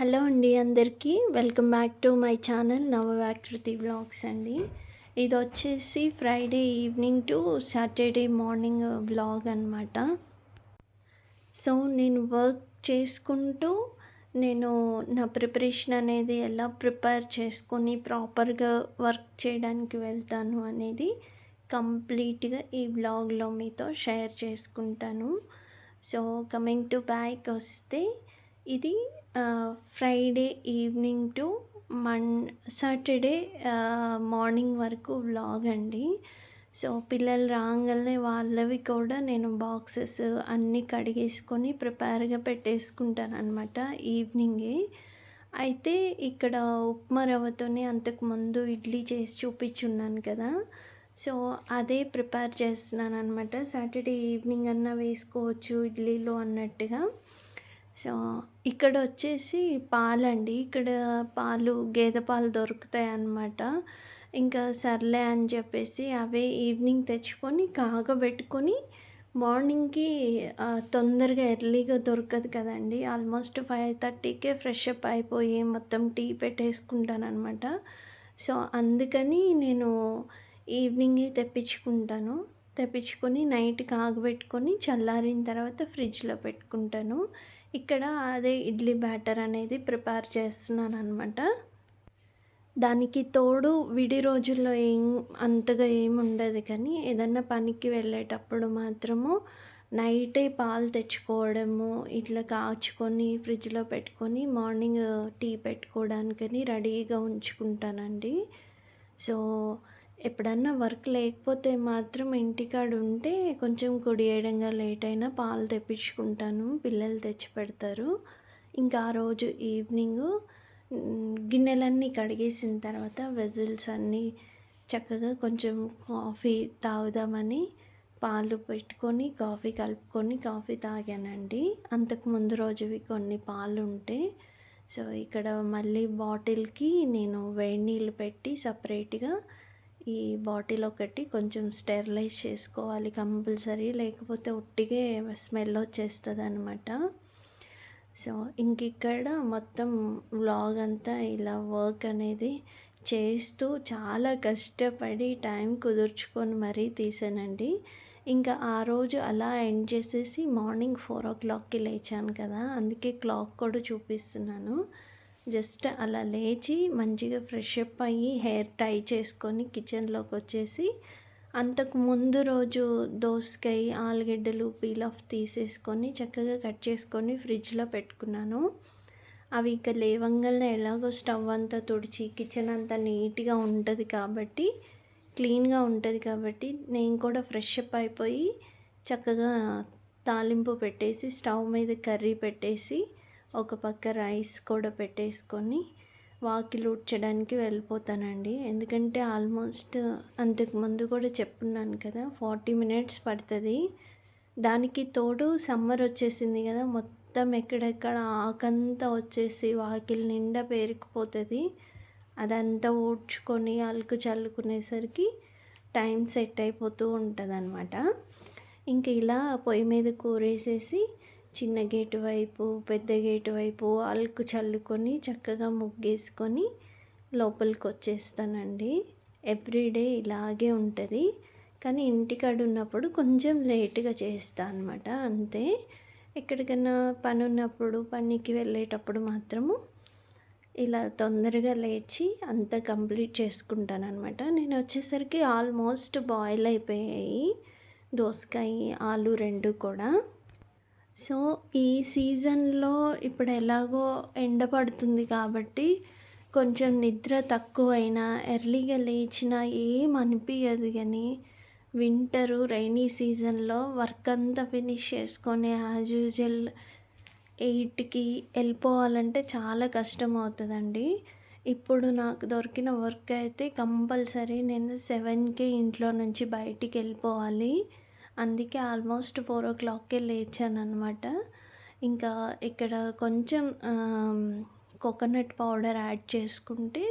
Hello అండి అందరికీ welcome back to my channel Navavyakruti vlogs అండి. ఇది వచ్చేసి Friday evening to Saturday morning vlog అనమాట. సో నేను వర్క్ చేసుకుంటూ నేను నా ప్రిపరేషన్ అనేది ఎలా ప్రిపేర్ చేసుకొని ప్రాపర్గా వర్క్ చేయడానికి వెళ్తాను అనేది కంప్లీట్గా ఈ వ్లాగ్లో మీతో షేర్ చేసుకుంటాను. సో కమింగ్ టు బ్యాక్ వస్తే ఇది Friday evening to Saturday morning వరకు వ్లాగ్ అండి. సో పిల్లలు రాగానే వాళ్ళవి కూడా నేను బాక్సెస్ అన్నీ కడిగేసుకొని ప్రిపేర్గా పెట్టేసుకుంటాను అనమాట ఈవినింగే. అయితే ఇక్కడ ఉప్మా రవ్వతోనే అంతకుముందు ఇడ్లీ చేసి చూపించున్నాను కదా, సో అదే ప్రిపేర్ చేస్తున్నాను అనమాట. సాటర్డే ఈవినింగ్ అన్నా వేసుకోవచ్చు ఇడ్లీలో అన్నట్టుగా. సో ఇక్కడ వచ్చేసి పాలండి, ఇక్కడ పాలు గేదె పాలు దొరుకుతాయి అన్నమాట. ఇంకా సర్లే అని చెప్పేసి అవే ఈవినింగ్ తెచ్చుకొని కాగబెట్టుకొని మార్నింగ్కి తొందరగా ఎర్లీగా దొరకదు కదండి, ఆల్మోస్ట్ 5:30కే ఫ్రెష్ అప్ అయిపోయి మొత్తం టీ పెట్టేసుకుంటాను అనమాట. సో అందుకని నేను ఈవినింగే తెప్పించుకొని నైట్ కాగబెట్టుకొని చల్లారిన తర్వాత ఫ్రిడ్జ్లో పెట్టుకుంటాను. ఇక్కడ అదే ఇడ్లీ బ్యాటర్ అనేది ప్రిపేర్ చేస్తున్నాను అనమాట. దానికి తోడు విడి రోజుల్లో అంతగా ఏముండదు, కానీ ఏదన్నా పనికి వెళ్ళేటప్పుడు మాత్రము నైటే పాలు తెచ్చుకోవడము, ఇట్లా కాచుకొని ఫ్రిడ్జ్లో పెట్టుకొని మార్నింగ్ టీ పెట్టుకోవడానికని రెడీగా ఉంచుకుంటానండి. సో ఎప్పుడన్నా వర్క్ లేకపోతే మాత్రం ఇంటికాడ ఉంటే కొంచెం కుడియడంగా లేట్ అయినా పాలు తెప్పించుకుంటాను, పిల్లలు తెచ్చి పెడతారు. ఇంకా ఆ రోజు ఈవినింగు గిన్నెలన్నీ కడిగేసిన తర్వాత వెజిల్స్ అన్నీ చక్కగా కొంచెం కాఫీ తాగుదామని పాలు పెట్టుకొని కాఫీ కలుపుకొని కాఫీ తాగానండి. అంతకుముందు రోజువి కొన్ని పాలు ఉంటే, సో ఇక్కడ మళ్ళీ బాటిల్కి నేను వేడి నీళ్ళు పెట్టి సపరేట్గా ఈ బాటిల్ ఒకటి కొంచెం స్టెరిలైజ్ చేసుకోవాలి కంపల్సరీ, లేకపోతే ఒట్టిగే స్మెల్ వచ్చేస్తుంది అనమాట. సో ఇంక ఇక్కడ మొత్తం వ్లాగ్ అంతా ఇలా వర్క్ అనేది చేస్తూ చాలా కష్టపడి టైం కుదుర్చుకొని మరీ తీసానండి. ఇంకా ఆ రోజు అలా ఎండ్ చేసేసి మార్నింగ్ 4 o'clockకి లేచాను కదా, అందుకే క్లాక్ కూడా చూపిస్తున్నాను. జస్ట్ అలా లేచి మంచిగా ఫ్రెష్ అప్ అయ్యి హెయిర్ టై చేసుకొని కిచెన్లోకి వచ్చేసి అంతకు ముందు రోజు దోసకాయ ఆలుగడ్డలు పీల్ ఆఫ్ తీసేసుకొని చక్కగా కట్ చేసుకొని ఫ్రిడ్జ్లో పెట్టుకున్నాను. అవి ఇక లేవంగానే ఎలాగో స్టవ్ అంతా తుడిచి కిచెన్ అంతా నీట్గా ఉంటుంది కాబట్టి, క్లీన్గా ఉంటుంది కాబట్టి నేను కూడా ఫ్రెష్ అప్ అయిపోయి చక్కగా తాలింపు పెట్టేసి స్టవ్ మీద కర్రీ పెట్టేసి ఒక పక్క రైస్ కూడా పెట్టేసుకొని వాకిలి ఊడ్చడానికి వెళ్ళిపోతానండి. ఎందుకంటే ఆల్మోస్ట్ అంతకుముందు కూడా చెప్పున్నాను కదా 40 minutes పడుతుంది. దానికి తోడు సమ్మర్ వచ్చేసింది కదా, మొత్తం ఎక్కడెక్కడ ఆకంతా వచ్చేసి వాకిలి నిండా పేరుకుపోతుంది. అదంతా ఊడ్చుకొని అలుకు చల్లుకునేసరికి టైం సెట్ అయిపోతూ ఉంటుంది అనమాట. ఇంక ఇలా పొయ్యి మీద కూరేసేసి చిన్న గేటు వైపు పెద్ద గేటు వైపు అలుకు చల్లుకొని చక్కగా ముగ్గేసుకొని లోపలికి వచ్చేస్తానండి. ఎవ్రీడే ఇలాగే ఉంటుంది, కానీ ఇంటికాడ ఉన్నప్పుడు కొంచెం లేట్గా చేస్తాను అనమాట, అంతే. ఎక్కడికైనా పని ఉన్నప్పుడు పనికి వెళ్ళేటప్పుడు మాత్రము ఇలా తొందరగా లేచి అంతా కంప్లీట్ చేసుకుంటాను అనమాట. నేను వచ్చేసరికి ఆల్మోస్ట్ బాయిల్ అయిపోయాయి దోసకాయ ఆలు రెండు కూడా. సో ఈ సీజన్లో ఇప్పుడు ఎలాగో ఎండ పడుతుంది కాబట్టి కొంచెం నిద్ర తక్కువైనా ఎర్లీగా లేచినా ఏం అనిపించదు, కానీ వింటరు రైనీ సీజన్లో వర్క్ అంతా ఫినిష్ చేసుకొని యాజ్ యూజువల్ 8కి వెళ్ళిపోవాలంటే చాలా కష్టం అవుతుందండి. ఇప్పుడు నాకు దొరికిన వర్క్ అయితే కంపల్సరీ నేను 7కే ఇంట్లో నుంచి బయటికి వెళ్ళిపోవాలి. అందుకే ఆల్మోస్ట్ 4 o'clockకే లేచాను అనమాట. ఇంకా ఇక్కడ కొంచెం కోకోనట్ పౌడర్ యాడ్ చేసుకుంటే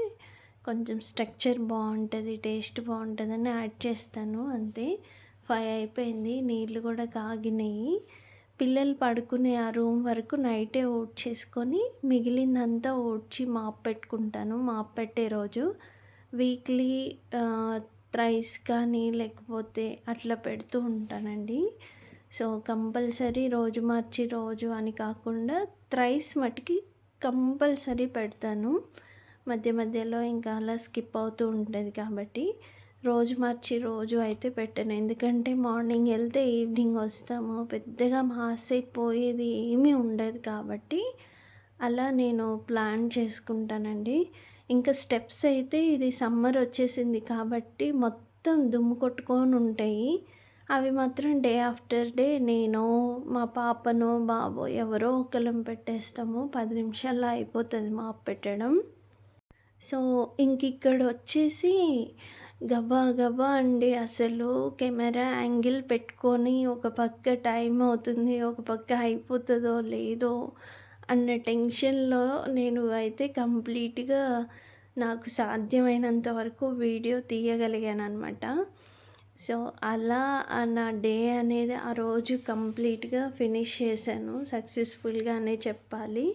కొంచెం స్ట్రక్చర్ బాగుంటుంది, టేస్ట్ బాగుంటుందని యాడ్ చేస్తాను, అంతే. 5 అయిపోయింది, నీళ్ళు కూడా కాగినాయి. పిల్లలు పడుకునే ఆ రూమ్ వరకు నైటే ఊడ్చేసుకొని మిగిలిందంతా ఊడ్చి మాప్ పెట్టుకుంటాను. మాప్ పెట్టే రోజు వీక్లీ థ్రైస్ కానీ లేకపోతే అట్లా పెడుతూ ఉంటానండి. సో, కంపల్సరీ రోజు మార్చి రోజు అని కాకుండా థ్రైస్ మటికి కంపల్సరీ పెడతాను. మధ్య మధ్యలో ఇంకా అలా స్కిప్ అవుతూ ఉంటది కాబట్టి రోజు మార్చి రోజు అయితే పెట్టను. ఎందుకంటే మార్నింగ్ వెళ్తే ఈవినింగ్ వస్తాము. పెద్దగా మాసైపోయేది ఏమీ ఉండదు కాబట్టి అలా నేను ప్లాన్ చేసుకుంటానండి. ఇంకా స్టెప్స్ అయితే ఇది సమ్మర్ వచ్చేసింది కాబట్టి మొత్తం దుమ్ము కొట్టుకొని ఉంటాయి. అవి మాత్రం డే ఆఫ్టర్ డే నేను, మా పాపనో, బాబో ఎవరో ఒకళ్ళం పెట్టేస్తాము. 10 నిమిషాల్లో అయిపోతది మాప్ పెట్టడం. సో, ఇంకిక్కడొచ్చేసి గబా గబా అండి అసలు కెమెరా యాంగిల్ పెట్టుకొని ఒక పక్క టైం అవుతుంది, ఒక పక్క అయిపోతదో లేదో అన్న టెన్షన్‌లో నేను అయితే కంప్లీట్‌గా నాకు సాధ్యమైనంత వరకు వీడియో తీయగలిగాననమాట. సో, అలా నా డే అనేది ఆ రోజు కంప్లీట్‌గా ఫినిష్ చేశాను. సక్సెస్‌ఫుల్‌గానే చెప్పాలి.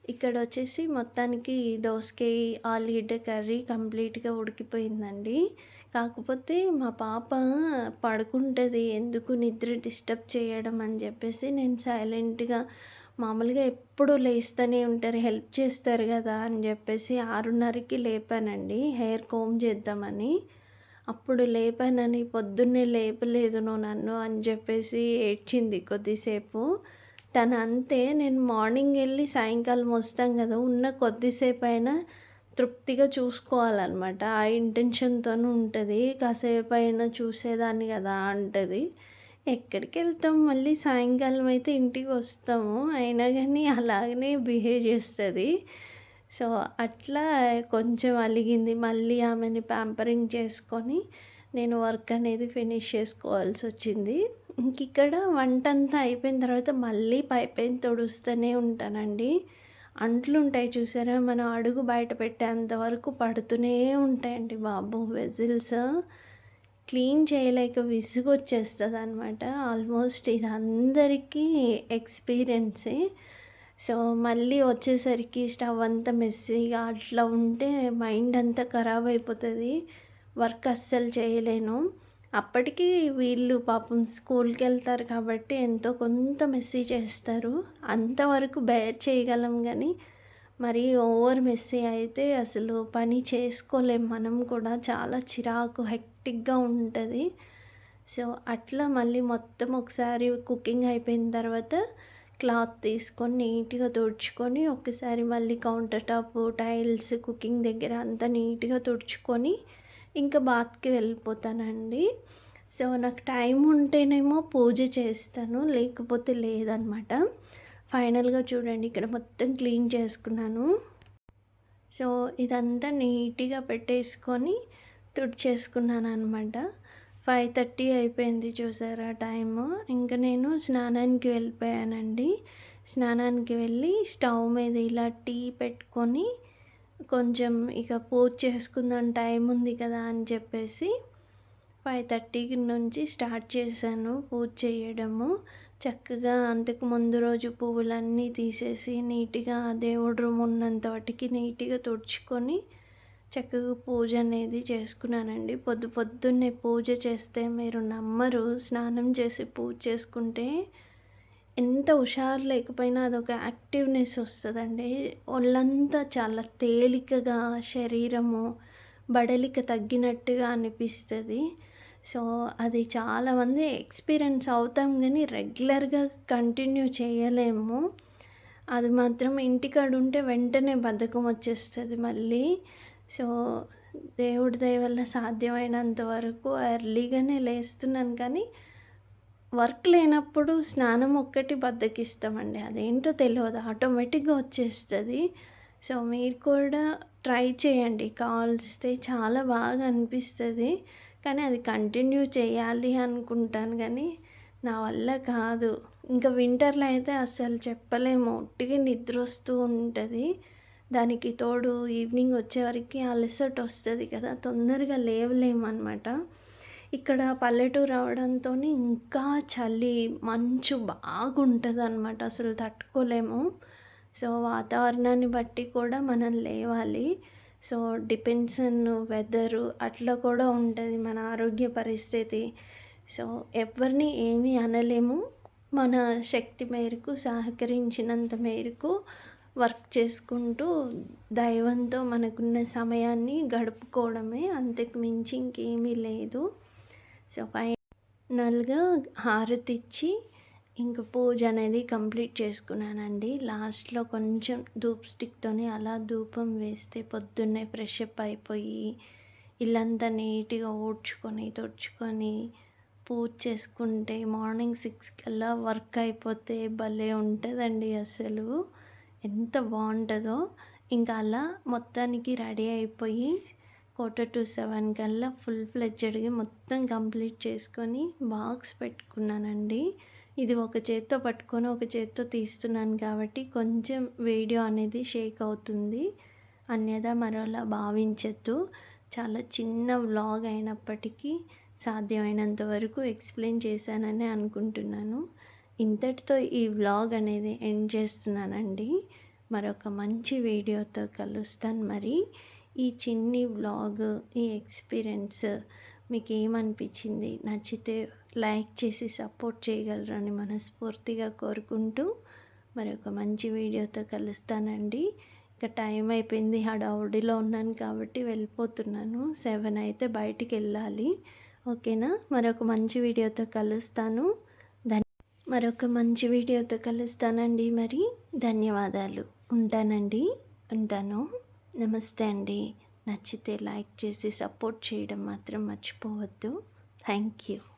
ఇక్కడొచ్చేసి మొత్తానికి దోసకాయ, ఆలుగడ్డ కర్రీ కంప్లీట్‌గా ఉడికిపోయిందండి. కాకపోతే మా పాప పడుకుంటది. ఎందుకు నిద్ర డిస్టర్బ్ చేయడం అని చెప్పేసి నేను సైలెంట్‌గా మామూలుగా ఎప్పుడూ లేస్తూనే ఉంటారు, హెల్ప్ చేస్తారు గదా అని చెప్పేసి 6:30కి లేపానండి హెయిర్ కోంబ్ చేద్దామని. అప్పుడు లేపానని పొద్దున్నే లేపలేదు నువ్వు నన్ను అని చెప్పేసి ఏడ్చింది కొద్దిసేపు. తను అంతే. నేను మార్నింగ్ వెళ్ళి సాయంకాలం వస్తాం కదా, ఉన్న కొద్దిసేపైనా తృప్తిగా చూసుకోవాలన్నమాట. ఆ ఇంటెన్షన్‌తోని ఉంటది. కాసేపైనా చూసేదాన్ని కదా అంటది. ఎక్కడికెళ్తాం మళ్ళీ సాయంకాలం అయితే ఇంటికి వస్తాము. అయినా గానీ అలాగనే బిహేవ్ చేస్తది. సో, అట్లా కొంచెం అలిగింది. మళ్ళీ ఆమెని ప్యాంపరింగ్ చేసుకొని నేను వర్క్ అనేది ఫినిష్ చేసుకోవాల్సొచ్చింది. ఇంకిక్కడ వంటంతా అయిపోయిన తర్వాత మళ్ళీ పైపైన తుడుస్తూనే ఉంటానండి. అంట్లుంటాయి చూసారా, మనం అడుగు బయట పెట్టేంత వరకు పడుతూనే ఉంటాయండి బాబు వెజిల్స్. క్లీన్ చేయలేక విసుగొచ్చేస్తదనమాట. ఆల్మోస్ట్ ఇది అందరికీ ఎక్స్‌పీరియన్సే. సో, మళ్ళీ వచ్చేసరికి స్టవ్ అంతా మెస్సీగా అట్లా ఉంటే మైండ్ అంతా ఖరాబ్ అయిపోతది. వర్క్ అస్సలు చేయలేను. అప్పటికి వీళ్ళు పాపం స్కూల్‌కెళ్తారు కాబట్టి ఎంతో కొంత మెస్సీ చేస్తారు. అంతవరకు బేర్ చేయగలం గానీ, మరీ ఓవర్ మెస్సీ అయితే అసలు పని చేసుకోలేం మనం కూడా. చాలా చిరాకు హెక్టిక్‌గా ఉంటది. సో, అట్లా మళ్ళీ మొత్తం ఒకసారి కుకింగ్ అయిపోయిన తర్వాత క్లాత్ తీసుకొని నీట్‌గా తుడుచుకొని, ఒక్కసారి మళ్ళీ కౌంటర్ టాప్, టైల్స్, కుకింగ్ దగ్గర అంతా నీట్‌గా తుడుచుకొని ఇంకా బాత్‌కి వెళ్ళిపోతానండి. సో, నాకు టైం ఉంటేనేమో పూజ చేస్తాను, లేకపోతే లేదనమాట. ఫైనల్‌గా చూడండి ఇక్కడ మొత్తం క్లీన్ చేసుకున్నాను. సో, ఇదంతా నీట్‌గా పెట్టేసుకొని తుడిచేసుకున్నాననమాట. 5:30 అయిపోయింది చూసారా టైము. ఇంక నేను స్నానానికి వెళ్ళిపోయానండి. స్నానానికి వెళ్ళి స్టవ్ మీద ఇలా టీ పెట్టుకొని కొంచెం ఇక పూజ చేసుకుందాం టైం ఉంది కదా అని చెప్పేసి 5:30 నుంచి స్టార్ట్ చేశాను పూజ చేయడము. చక్కగా అంతకు ముందు రోజు పువ్వులన్నీ తీసేసి నీట్‌గా దేవుడి రూమ్ ఉన్నంత వాటికి నీట్‌గా తుడుచుకొని చక్కగా పూజ అనేది చేసుకున్నానండి. పొద్దున్నే పూజ చేస్తే మీరు నమ్మరు, స్నానం చేసి పూజ చేసుకుంటే ఎంత హుషారు లేకపోయినా అదొక యాక్టివ్‌నెస్ వస్తదండి. ఒళ్ళంతా చాలా తేలికగా, శరీరము బడలిక తగ్గినట్టుగా అనిపిస్తది. సో, అది చాలామంది ఎక్స్‌పీరియన్స్ అవుతాం గానీ రెగ్యులర్‌గా కంటిన్యూ చేయలేము. అది మాత్రం ఇంటికాడుంటే వెంటనే బద్ధకం వచ్చేస్తది మళ్ళీ. సో, దేవుడి దయ వల్ల సాధ్యమైనంత వరకు ఎర్లీగానే లేస్తున్నాను కానీ, వర్క్ లేనప్పుడు స్నానం ఒక్కటి బద్ధకిస్తామండి. అదేంటో తెలవదు. ఆటోమేటిక్‌గా వచ్చేస్తది. సో, మీరు కూడా ట్రై చేయండి. కావలిస్తే చాలా బాగా అనిపిస్తది. కానీ అది కంటిన్యూ చేయాలి అనుకుంటాను గానీ, నా వల్ల కాదు. ఇంకా వింటర్‌లో అయితే అస్సలు చెప్పలేము. ఉట్టిగా నిద్రొస్తూ ఉంటది. దానికి తోడు ఈవినింగ్ వచ్చేవరకి అలసట వస్తది కదా, తొందరగా లేవలేమనమాట. ఇక్కడ పల్లెటూరు అవడంతోని ఇంకా చలి, మంచు బాగుంటదనమాట. అసలు తట్టుకోలేము. సో, వాతావరణాన్ని బట్టి కూడా మనం లేవాలి. సో, డిపెండ్స్ ఆన్ వెదరు అట్లా కూడా ఉంటది మన ఆరోగ్య పరిస్థితి. సో, ఎవ్వరిని ఏమీ అనలేము. మన శక్తి మేరకు సహకరించినంత మేరకు వర్క్ చేసుకుంటూ దైవంతో మనకున్న సమయాన్ని గడుపుకోవడమే. అంతకు మించి ఇంకేమీ లేదు. సో, ఫైనల్‌గా హారతిచ్చి ఇంక పూజ అనేది కంప్లీట్ చేసుకున్నానండి. లాస్ట్‌లో కొంచెం ధూప్ స్టిక్‌తోని అలా ధూపం వేస్తే పొద్దున్నే ఫ్రెష్ అప్ అయిపోయి, ఇల్లంతా నీట్‌గా ఊడ్చుకొని, తుడుచుకొని, పూజ చేసుకుంటే మార్నింగ్ 6 కల్లా వర్క్ అయిపోతే భలే ఉంటదండి అసలు. ఎంత బావుంటదో. ఇంకా అలా మొత్తానికి రెడీ అయిపోయి 6:45 కల్లా ఫుల్ ఫ్లెడ్జెడ్‌గా మొత్తం కంప్లీట్ చేసుకొని బాక్స్ పెట్టుకున్నానండి. ఇది ఒక చేత్తో పట్టుకొని ఒక చేత్తో తీస్తున్నాను కాబట్టి కొంచెం వీడియో అనేది షేక్ అవుతుంది. అన్యదా మరోలా భావించొద్దు. చాలా చిన్న వ్లాగ్ అయినప్పటికీ సాధ్యమైనంత వరకు ఎక్స్‌ప్లెయిన్ చేశాననే అనుకుంటున్నాను. ఇంతటితో ఈ వ్లాగ్ అనేది ఎండ్ చేస్తున్నానండి. మరొక మంచి వీడియోతో కలుస్తాను మరి. ఈ చిన్ని వ్లాగ్, ఈ ఎక్స్‌పీరియన్స్ మీకేమనిపించింది? నచ్చితే లైక్ చేసి సపోర్ట్ చేయగలరని మనస్ఫూర్తిగా కోరుకుంటూ మరొక మంచి వీడియోతో కలుస్తానండి. ఇక టైం అయిపోయింది. హడావుడిలో ఉన్నాను కాబట్టి వెళ్ళిపోతున్నాను. 7 అయితే బయటికెళ్ళాలి. ఓకేనా? మరొక మంచి వీడియోతో కలుస్తాను. మరొక మంచి వీడియోతో కలుస్తానండి మరి. ధన్యవాదాలు. ఉంటానండి. ఉంటాను. నమస్తే అండి. నచ్చితే లైక్ చేసి సపోర్ట్ చేయడం మాత్రం మర్చిపోవద్దు. Thank you.